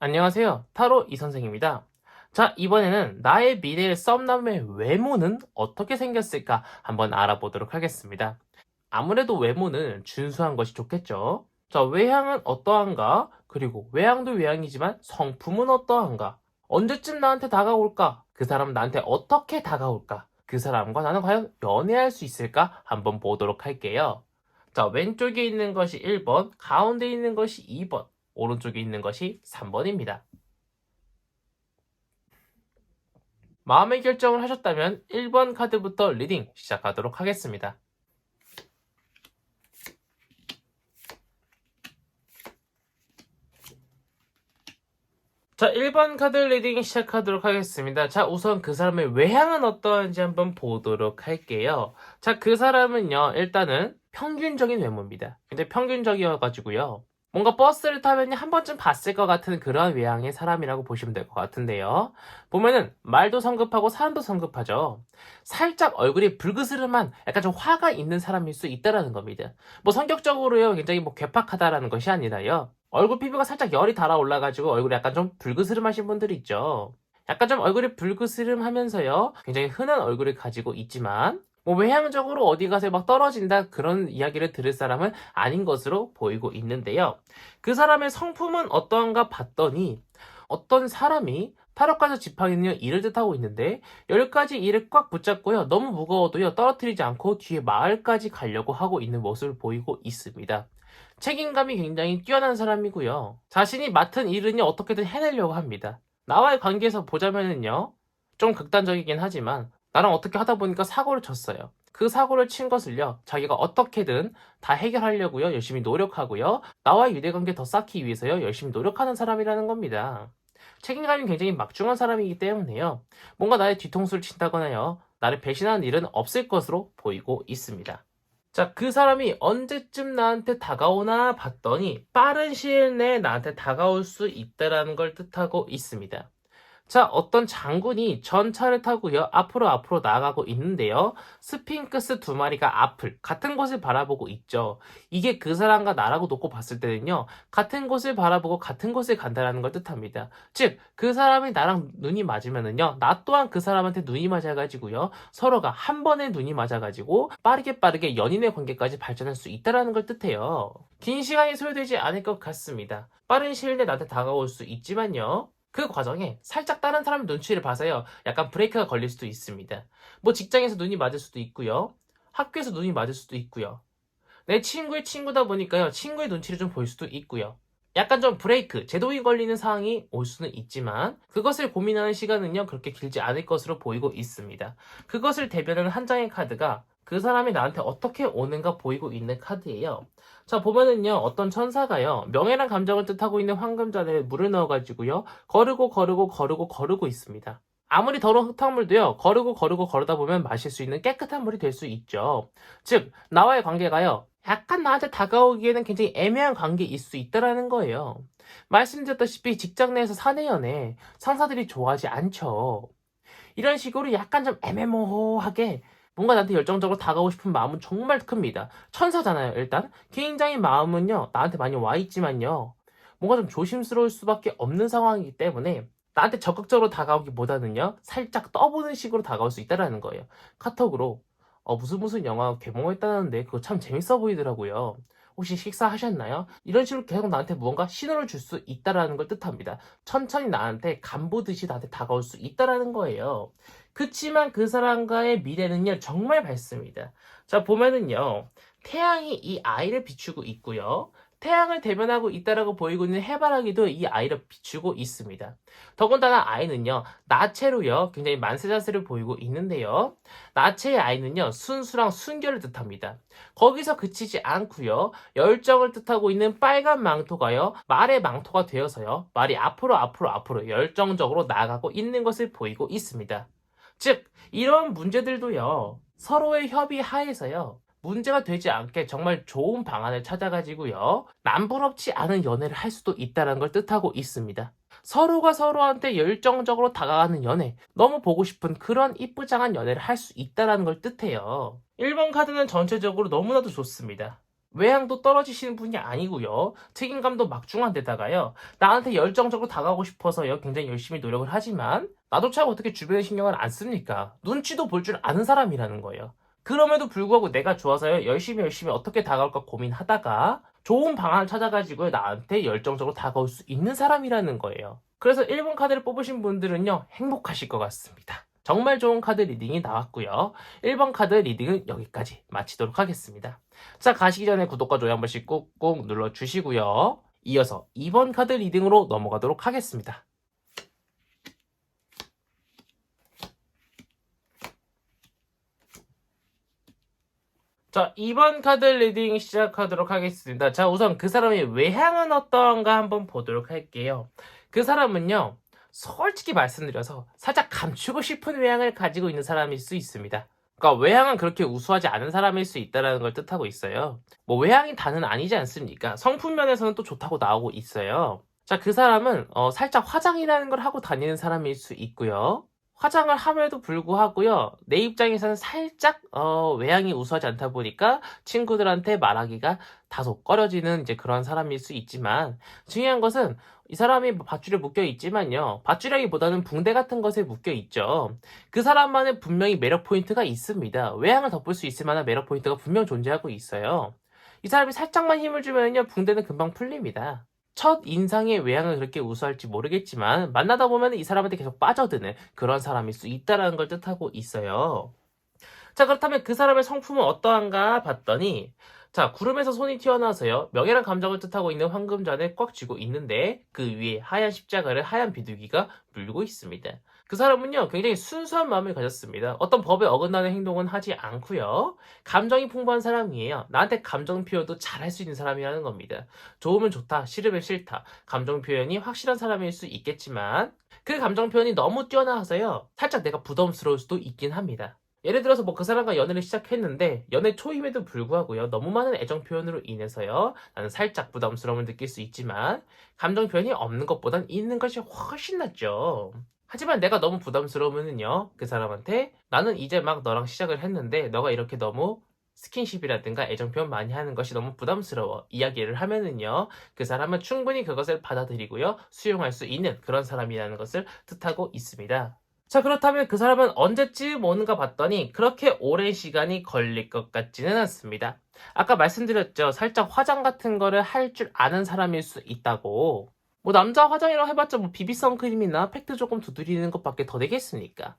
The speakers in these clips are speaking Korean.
안녕하세요. 타로 이선생입니다. 자, 이번에는 나의 미래의 썸남의 외모는 어떻게 생겼을까 한번 알아보도록 하겠습니다. 아무래도 외모는 준수한 것이 좋겠죠. 자, 외향은 어떠한가? 그리고 외향도 외향이지만 성품은 어떠한가? 언제쯤 나한테 다가올까? 그 사람 나한테 어떻게 다가올까? 그 사람과 나는 과연 연애할 수 있을까? 한번 보도록 할게요. 자, 왼쪽에 있는 것이 1번, 가운데 있는 것이 2번, 오른쪽에 있는 것이 3번입니다. 마음의 결정을 하셨다면 1번 카드부터 리딩 시작하도록 하겠습니다. 자, 1번 카드 리딩 시작하도록 하겠습니다. 자, 우선 그 사람의 외향은 어떠한지 한번 보도록 할게요. 자, 그 사람은요, 일단은 평균적인 외모입니다. 근데 평균적이어가지고요. 뭔가 버스를 타면 한 번쯤 봤을 것 같은 그런 외향의 사람이라고 보시면 될 것 같은데요. 보면은 말도 성급하고 사람도 성급하죠. 살짝 얼굴이 불그스름한 약간 좀 화가 있는 사람일 수 있다라는 겁니다. 뭐 성격적으로요, 굉장히 뭐 괴팍하다라는 것이 아니라요. 얼굴 피부가 살짝 열이 달아올라가지고 얼굴이 약간 좀 불그스름하신 분들이 있죠. 약간 좀 얼굴이 불그스름하면서요, 굉장히 흔한 얼굴을 가지고 있지만 뭐 외향적으로 어디 가서 막 떨어진다 그런 이야기를 들을 사람은 아닌 것으로 보이고 있는데요. 그 사람의 성품은 어떠한가 봤더니 어떤 사람이 타로카서 지팡이는요 일을 뜻하고 있는데 10가지 일을 꽉 붙잡고요 너무 무거워도요 떨어뜨리지 않고 뒤에 마을까지 가려고 하고 있는 모습을 보이고 있습니다. 책임감이 굉장히 뛰어난 사람이고요. 자신이 맡은 일은요 어떻게든 해내려고 합니다. 나와의 관계에서 보자면은요 좀 극단적이긴 하지만 나랑 어떻게 하다 보니까 사고를 쳤어요. 그 사고를 친 것을요 자기가 어떻게든 다 해결하려고요 열심히 노력하고요 나와의 유대관계 더 쌓기 위해서요 열심히 노력하는 사람이라는 겁니다. 책임감이 굉장히 막중한 사람이기 때문에요 뭔가 나의 뒤통수를 친다거나요 나를 배신하는 일은 없을 것으로 보이고 있습니다. 자, 그 사람이 언제쯤 나한테 다가오나 봤더니 빠른 시일 내에 나한테 다가올 수 있다라는 걸 뜻하고 있습니다. 자, 어떤 장군이 전차를 타고요, 앞으로 나아가고 있는데요. 스핑크스 두 마리가 앞을, 같은 곳을 바라보고 있죠. 이게 그 사람과 나라고 놓고 봤을 때는요, 같은 곳을 바라보고 같은 곳을 간다는 걸 뜻합니다. 즉, 그 사람이 나랑 눈이 맞으면은요, 나 또한 그 사람한테 눈이 맞아가지고요, 서로가 한 번에 눈이 맞아가지고 빠르게 연인의 관계까지 발전할 수 있다는 걸 뜻해요. 긴 시간이 소요되지 않을 것 같습니다. 빠른 시일 내에 나한테 다가올 수 있지만요. 그 과정에 살짝 다른 사람 눈치를 봐서요. 약간 브레이크가 걸릴 수도 있습니다. 뭐 직장에서 눈이 맞을 수도 있고요. 학교에서 눈이 맞을 수도 있고요. 내 친구의 친구다 보니까요. 친구의 눈치를 좀 볼 수도 있고요. 약간 좀 브레이크, 제동이 걸리는 상황이 올 수는 있지만 그것을 고민하는 시간은요. 그렇게 길지 않을 것으로 보이고 있습니다. 그것을 대변하는 한 장의 카드가 그 사람이 나한테 어떻게 오는가 보이고 있는 카드예요. 자, 보면은요. 어떤 천사가요. 명예란 감정을 뜻하고 있는 황금잔에 물을 넣어가지고요. 거르고 있습니다. 아무리 더러운 흙탕물도요. 거르고 거르다 보면 마실 수 있는 깨끗한 물이 될 수 있죠. 즉, 나와의 관계가요. 약간 나한테 다가오기에는 굉장히 애매한 관계일 수 있다라는 거예요. 말씀드렸다시피 직장 내에서 사내 연애 상사들이 좋아하지 않죠. 이런 식으로 약간 좀 애매모호하게 뭔가 나한테 열정적으로 다가오고 싶은 마음은 정말 큽니다. 천사잖아요, 일단. 굉장히 마음은요, 나한테 많이 와 있지만요. 뭔가 좀 조심스러울 수밖에 없는 상황이기 때문에 나한테 적극적으로 다가오기보다는요, 살짝 떠보는 식으로 다가올 수 있다는 거예요. 카톡으로, 무슨 영화 개봉했다는데 그거 참 재밌어 보이더라고요. 혹시 식사하셨나요? 이런 식으로 계속 나한테 무언가 신호를 줄 수 있다라는 걸 뜻합니다. 천천히 나한테 간보듯이 나한테 다가올 수 있다라는 거예요. 그치만 그 사람과의 미래는요, 정말 밝습니다. 자, 보면은요, 태양이 이 아이를 비추고 있고요. 태양을 대변하고 있다라고 보이고 있는 해바라기도 이 아이를 비추고 있습니다. 더군다나 아이는요, 나체로요, 굉장히 만세자세를 보이고 있는데요. 나체의 아이는요, 순수랑 순결을 뜻합니다. 거기서 그치지 않고요, 열정을 뜻하고 있는 빨간 망토가요, 말의 망토가 되어서요, 말이 앞으로 열정적으로 나아가고 있는 것을 보이고 있습니다. 즉, 이런 문제들도요, 서로의 협의 하에서요, 문제가 되지 않게 정말 좋은 방안을 찾아가지고요, 남부럽지 않은 연애를 할 수도 있다는 걸 뜻하고 있습니다. 서로가 서로한테 열정적으로 다가가는 연애, 너무 보고 싶은 그런 이쁘장한 연애를 할 수 있다는 걸 뜻해요. 1번 카드는 전체적으로 너무나도 좋습니다. 외향도 떨어지시는 분이 아니고요. 책임감도 막중한 데다가요. 나한테 열정적으로 다가오고 싶어서요. 굉장히 열심히 노력을 하지만 나도 참 어떻게 주변에 신경을 안 씁니까? 눈치도 볼 줄 아는 사람이라는 거예요. 그럼에도 불구하고 내가 좋아서요. 열심히 어떻게 다가올까 고민하다가 좋은 방안을 찾아가지고 나한테 열정적으로 다가올 수 있는 사람이라는 거예요. 그래서 1번 카드를 뽑으신 분들은요. 행복하실 것 같습니다. 정말 좋은 카드 리딩이 나왔고요. 1번 카드 리딩은 여기까지 마치도록 하겠습니다. 자, 가시기 전에 구독과 좋아요 한 번씩 꾹꾹 눌러주시고요. 이어서 2번 카드 리딩으로 넘어가도록 하겠습니다. 자, 2번 카드 리딩 시작하도록 하겠습니다. 자, 우선 그 사람의 외향은 어떤가 한번 보도록 할게요. 그 사람은요, 솔직히 말씀드려서 살짝 감추고 싶은 외향을 가지고 있는 사람일 수 있습니다. 그러니까 외향은 그렇게 우수하지 않은 사람일 수 있다는 걸 뜻하고 있어요. 뭐 외향이 다는 아니지 않습니까? 성품 면에서는 또 좋다고 나오고 있어요. 자, 그 사람은 살짝 화장이라는 걸 하고 다니는 사람일 수 있고요. 화장을 함에도 불구하고요. 내 입장에서는 살짝 외향이 우수하지 않다 보니까 친구들한테 말하기가 다소 꺼려지는 이제 그런 사람일 수 있지만 중요한 것은 이 사람이 밧줄에 묶여 있지만요. 밧줄이라기보다는 붕대 같은 것에 묶여 있죠. 그 사람만의 분명히 매력 포인트가 있습니다. 외향을 덮을 수 있을 만한 매력 포인트가 분명 존재하고 있어요. 이 사람이 살짝만 힘을 주면요. 붕대는 금방 풀립니다. 첫 인상의 외향은 그렇게 우수할지 모르겠지만 만나다 보면 이 사람한테 계속 빠져드는 그런 사람일 수 있다는 걸 뜻하고 있어요. 자, 그렇다면 그 사람의 성품은 어떠한가 봤더니 자, 구름에서 손이 튀어나와서요. 명예란 감정을 뜻하고 있는 황금잔을 꽉 쥐고 있는데 그 위에 하얀 십자가를 하얀 비둘기가 물고 있습니다. 그 사람은요, 굉장히 순수한 마음을 가졌습니다. 어떤 법에 어긋나는 행동은 하지 않고요. 감정이 풍부한 사람이에요. 나한테 감정 표현도 잘할 수 있는 사람이라는 겁니다. 좋으면 좋다, 싫으면 싫다. 감정 표현이 확실한 사람일 수 있겠지만 그 감정 표현이 너무 뛰어나서요. 살짝 내가 부담스러울 수도 있긴 합니다. 예를 들어서 뭐 그 사람과 연애를 시작했는데 연애 초임에도 불구하고요. 너무 많은 애정 표현으로 인해서요. 나는 살짝 부담스러움을 느낄 수 있지만 감정 표현이 없는 것보단 있는 것이 훨씬 낫죠. 하지만 내가 너무 부담스러우면은요. 그 사람한테 나는 이제 막 너랑 시작을 했는데 너가 이렇게 너무 스킨십이라든가 애정 표현 많이 하는 것이 너무 부담스러워. 이야기를 하면은요. 그 사람은 충분히 그것을 받아들이고요. 수용할 수 있는 그런 사람이라는 것을 뜻하고 있습니다. 자, 그렇다면 그 사람은 언제쯤 오는가 봤더니 그렇게 오랜 시간이 걸릴 것 같지는 않습니다. 아까 말씀드렸죠. 살짝 화장 같은 거를 할 줄 아는 사람일 수 있다고. 뭐 남자 화장이라고 해봤자 뭐 비비 선크림이나 팩트 조금 두드리는 것밖에 더 되겠습니까?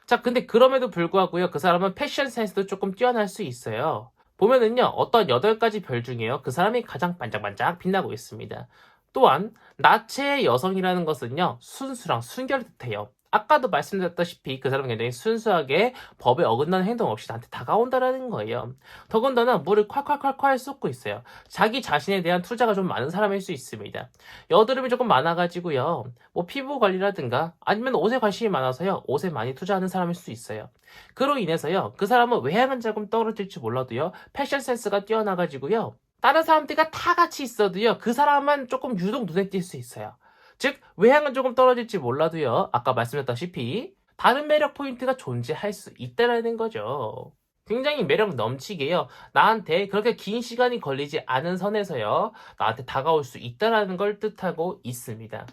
자, 근데 그럼에도 불구하고요. 그 사람은 패션 센스도 조금 뛰어날 수 있어요. 보면은요. 어떤 8가지 별 중에요. 그 사람이 가장 반짝반짝 빛나고 있습니다. 또한 나체의 여성이라는 것은요. 순수랑 순결을 뜻해요. 아까도 말씀드렸다시피 그 사람은 굉장히 순수하게 법에 어긋나는 행동 없이 나한테 다가온다라는 거예요. 더군다나 물을 콸콸콸콸 쏟고 있어요. 자기 자신에 대한 투자가 좀 많은 사람일 수 있습니다. 여드름이 조금 많아가지고요. 뭐 피부 관리라든가 아니면 옷에 관심이 많아서요. 옷에 많이 투자하는 사람일 수 있어요. 그로 인해서요. 그 사람은 외향은 조금 떨어질지 몰라도요. 패션 센스가 뛰어나가지고요. 다른 사람들과 다 같이 있어도요. 그 사람만 조금 유독 눈에 띌 수 있어요. 즉 외향은 조금 떨어질지 몰라도요. 아까 말씀드렸다시피 다른 매력 포인트가 존재할 수 있다라는 거죠. 굉장히 매력 넘치게요. 나한테 그렇게 긴 시간이 걸리지 않은 선에서요. 나한테 다가올 수 있다라는 걸 뜻하고 있습니다.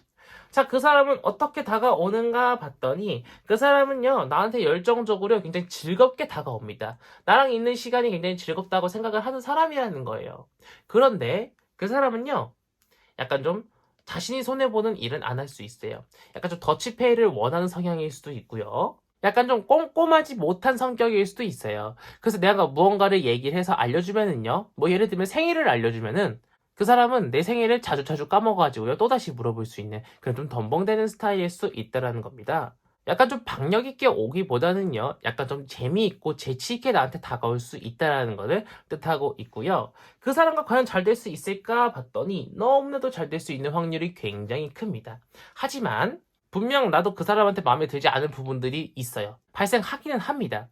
자, 그 사람은 어떻게 다가오는가 봤더니 그 사람은요. 나한테 열정적으로 굉장히 즐겁게 다가옵니다. 나랑 있는 시간이 굉장히 즐겁다고 생각을 하는 사람이라는 거예요. 그런데 그 사람은요. 약간 좀 자신이 손해보는 일은 안 할 수 있어요. 약간 좀 더치페이를 원하는 성향일 수도 있고요. 약간 좀 꼼꼼하지 못한 성격일 수도 있어요. 그래서 내가 무언가를 얘기를 해서 알려주면은요. 뭐 예를 들면 생일을 알려주면은 그 사람은 내 생일을 자주 까먹어가지고요. 또다시 물어볼 수 있는 그런 좀 덤벙대는 스타일일 수 있다라는 겁니다. 약간 좀 박력 있게 오기보다는요. 약간 좀 재미있고 재치있게 나한테 다가올 수 있다라는 것을 뜻하고 있고요. 그 사람과 과연 잘 될 수 있을까 봤더니 너무나도 잘 될 수 있는 확률이 굉장히 큽니다. 하지만 분명 나도 그 사람한테 마음에 들지 않은 부분들이 있어요. 발생하기는 합니다.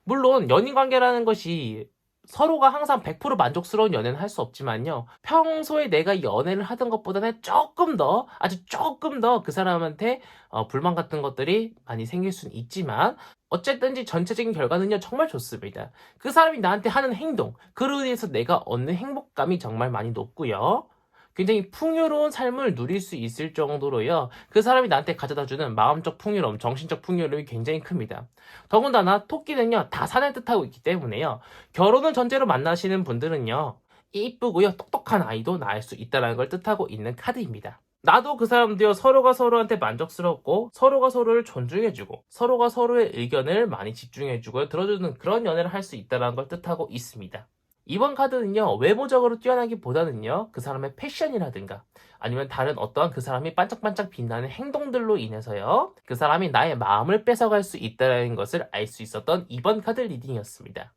물론 연인 관계라는 것이 서로가 항상 100% 만족스러운 연애는 할 수 없지만요. 평소에 내가 연애를 하던 것보다는 조금 더, 아주 조금 더 그 사람한테 불만 같은 것들이 많이 생길 수는 있지만 어쨌든지 전체적인 결과는요 정말 좋습니다. 그 사람이 나한테 하는 행동, 그로 인해서 내가 얻는 행복감이 정말 많이 높고요. 굉장히 풍요로운 삶을 누릴 수 있을 정도로요. 그 사람이 나한테 가져다주는 마음적 풍요로움, 정신적 풍요로움이 굉장히 큽니다. 더군다나 토끼는요 다산을 뜻하고 있기 때문에요. 결혼을 전제로 만나시는 분들은요. 이쁘고요 똑똑한 아이도 낳을 수 있다는 걸 뜻하고 있는 카드입니다. 나도 그 사람도요 서로가 서로한테 만족스럽고 서로가 서로를 존중해주고 서로가 서로의 의견을 많이 집중해주고 들어주는 그런 연애를 할 수 있다는 걸 뜻하고 있습니다. 이번 카드는요 외모적으로 뛰어나기보다는요 그 사람의 패션이라든가 아니면 다른 어떠한 그 사람이 반짝반짝 빛나는 행동들로 인해서요 그 사람이 나의 마음을 뺏어갈 수 있다는 것을 알 수 있었던 이번 카드 리딩이었습니다.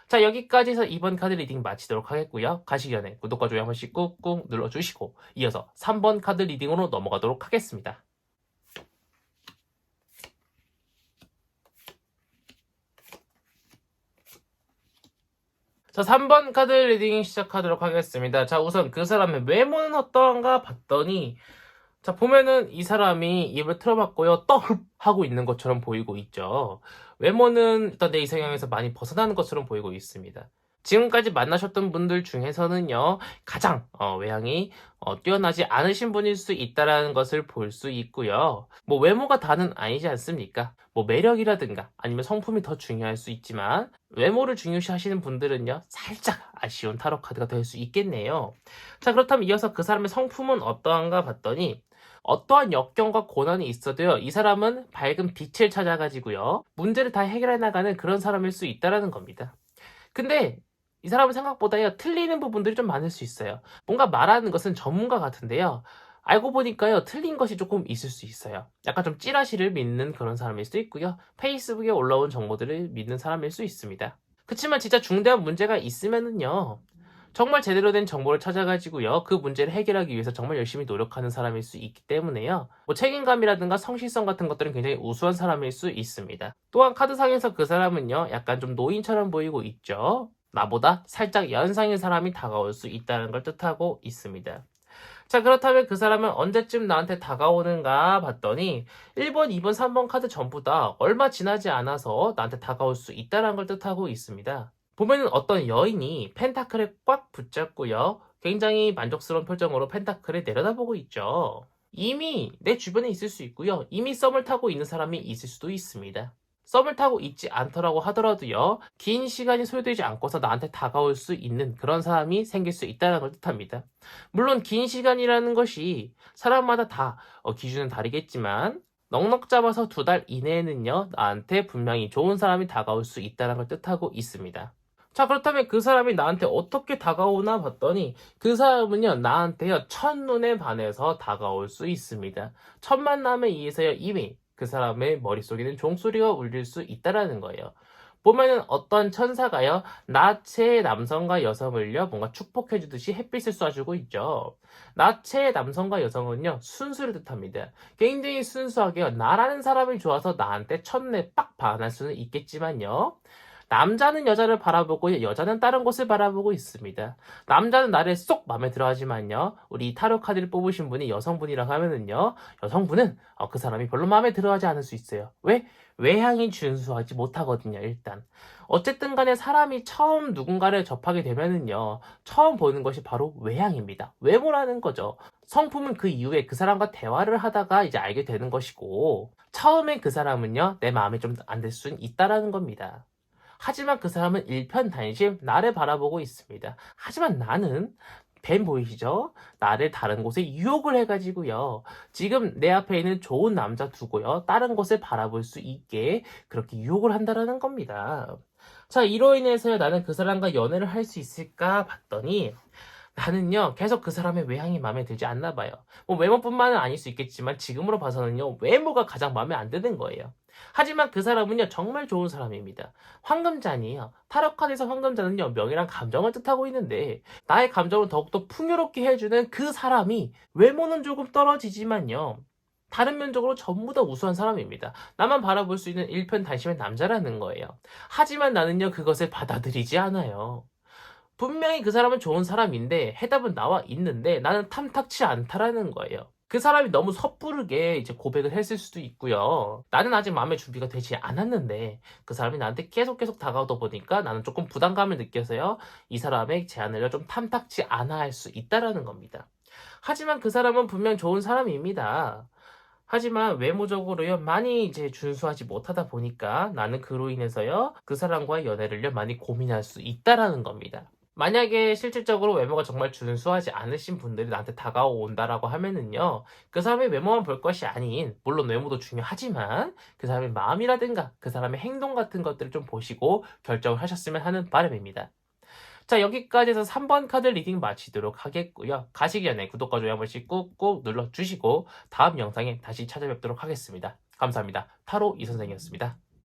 자, 여기까지 해서 이번 카드 리딩 마치도록 하겠고요. 가시기 전에 구독과 좋아요 한 번씩 꾹꾹 눌러주시고 이어서 3번 카드 리딩으로 넘어가도록 하겠습니다. 자, 3번 카드 리딩 시작하도록 하겠습니다. 자, 우선 그 사람의 외모는 어떠한가 봤더니 자, 보면은 이 사람이 입을 틀어봤고요. 떡! 하고 있는 것처럼 보이고 있죠. 외모는 일단 내 이상형에서 많이 벗어나는 것처럼 보이고 있습니다. 지금까지 만나셨던 분들 중에서는요, 가장 외향이 뛰어나지 않으신 분일 수 있다는 것을 볼 수 있고요. 뭐 외모가 다는 아니지 않습니까? 뭐 매력이라든가 아니면 성품이 더 중요할 수 있지만 외모를 중요시 하시는 분들은요, 살짝 아쉬운 타로 카드가 될 수 있겠네요. 자, 그렇다면 이어서 그 사람의 성품은 어떠한가 봤더니 어떠한 역경과 고난이 있어도요, 이 사람은 밝은 빛을 찾아가지고요, 문제를 다 해결해 나가는 그런 사람일 수 있다는 겁니다. 근데 이 사람은 생각보다요, 틀리는 부분들이 좀 많을 수 있어요. 뭔가 말하는 것은 전문가 같은데요, 알고 보니까요, 틀린 것이 조금 있을 수 있어요. 약간 좀 찌라시를 믿는 그런 사람일 수도 있고요, 페이스북에 올라온 정보들을 믿는 사람일 수 있습니다. 그치만 진짜 중대한 문제가 있으면은요, 정말 제대로 된 정보를 찾아가지고요. 그 문제를 해결하기 위해서 정말 열심히 노력하는 사람일 수 있기 때문에요. 뭐 책임감이라든가 성실성 같은 것들은 굉장히 우수한 사람일 수 있습니다. 또한 카드상에서 그 사람은요. 약간 좀 노인처럼 보이고 있죠. 나보다 살짝 연상인 사람이 다가올 수 있다는 걸 뜻하고 있습니다. 자, 그렇다면 그 사람은 언제쯤 나한테 다가오는가 봤더니 1번, 2번, 3번 카드 전부 다 얼마 지나지 않아서 나한테 다가올 수 있다는 걸 뜻하고 있습니다. 보면은 어떤 여인이 펜타클을 꽉 붙잡고요. 굉장히 만족스러운 표정으로 펜타클을 내려다보고 있죠. 이미 내 주변에 있을 수 있고요. 이미 썸을 타고 있는 사람이 있을 수도 있습니다. 썸을 타고 있지 않더라고 하더라도요. 긴 시간이 소요되지 않고서 나한테 다가올 수 있는 그런 사람이 생길 수 있다는 걸 뜻합니다. 물론 긴 시간이라는 것이 사람마다 다 기준은 다르겠지만 넉넉 잡아서 2달 이내에는요. 나한테 분명히 좋은 사람이 다가올 수 있다는 걸 뜻하고 있습니다. 자, 그렇다면 그 사람이 나한테 어떻게 다가오나 봤더니 그 사람은요 나한테요 첫눈에 반해서 다가올 수 있습니다. 첫 만남에 의해서요 이미 그 사람의 머릿속에는 종소리가 울릴 수 있다라는 거예요. 보면은 어떤 천사가요 나체의 남성과 여성을요 뭔가 축복해주듯이 햇빛을 쏴주고 있죠. 나체의 남성과 여성은요 순수를 뜻합니다. 굉장히 순수하게요 나라는 사람이 좋아서 나한테 첫눈에 빡 반할 수는 있겠지만요, 남자는 여자를 바라보고 여자는 다른 곳을 바라보고 있습니다. 남자는 나를 쏙 마음에 들어 하지만요, 우리 타로 카드를 뽑으신 분이 여성분이라고 하면은요, 여성분은 그 사람이 별로 마음에 들어 하지 않을 수 있어요. 왜? 외향이 준수하지 못하거든요, 일단. 어쨌든 간에 사람이 처음 누군가를 접하게 되면은요, 처음 보는 것이 바로 외향입니다. 외모라는 거죠. 성품은 그 이후에 그 사람과 대화를 하다가 이제 알게 되는 것이고, 처음엔 그 사람은요, 내 마음에 좀 안 들 수는 있다라는 겁니다. 하지만 그 사람은 일편단심 나를 바라보고 있습니다. 하지만 나는 뱀 보이시죠? 나를 다른 곳에 유혹을 해가지고요. 지금 내 앞에 있는 좋은 남자 두고요. 다른 곳을 바라볼 수 있게 그렇게 유혹을 한다라는 겁니다. 자, 이로 인해서 나는 그 사람과 연애를 할 수 있을까 봤더니 나는요 계속 그 사람의 외향이 마음에 들지 않나 봐요. 뭐 외모뿐만은 아닐 수 있겠지만 지금으로 봐서는요 외모가 가장 마음에 안 드는 거예요. 하지만 그 사람은요 정말 좋은 사람입니다. 황금잔이에요. 타로카드에서 황금잔은요 명예랑 감정을 뜻하고 있는데 나의 감정을 더욱더 풍요롭게 해주는 그 사람이 외모는 조금 떨어지지만요 다른 면적으로 전부 다 우수한 사람입니다. 나만 바라볼 수 있는 일편단심의 남자라는 거예요. 하지만 나는요 그것을 받아들이지 않아요. 분명히 그 사람은 좋은 사람인데 해답은 나와 있는데 나는 탐탁치 않다라는 거예요. 그 사람이 너무 섣부르게 이제 고백을 했을 수도 있고요. 나는 아직 마음의 준비가 되지 않았는데 그 사람이 나한테 계속 다가오다 보니까 나는 조금 부담감을 느껴서요. 이 사람의 제안을 좀 탐탁지 않아 할 수 있다라는 겁니다. 하지만 그 사람은 분명 좋은 사람입니다. 하지만 외모적으로요, 많이 이제 준수하지 못하다 보니까 나는 그로 인해서요, 그 사람과의 연애를요, 많이 고민할 수 있다라는 겁니다. 만약에 실질적으로 외모가 정말 준수하지 않으신 분들이 나한테 다가온다라고 하면은요, 그 사람의 외모만 볼 것이 아닌, 물론 외모도 중요하지만, 그 사람의 마음이라든가, 그 사람의 행동 같은 것들을 좀 보시고 결정을 하셨으면 하는 바람입니다. 자, 여기까지 해서 3번 카드 리딩 마치도록 하겠고요. 가시기 전에 구독과 좋아요 한 번씩 꾹꾹 눌러주시고 다음 영상에 다시 찾아뵙도록 하겠습니다. 감사합니다. 타로 이선생이었습니다.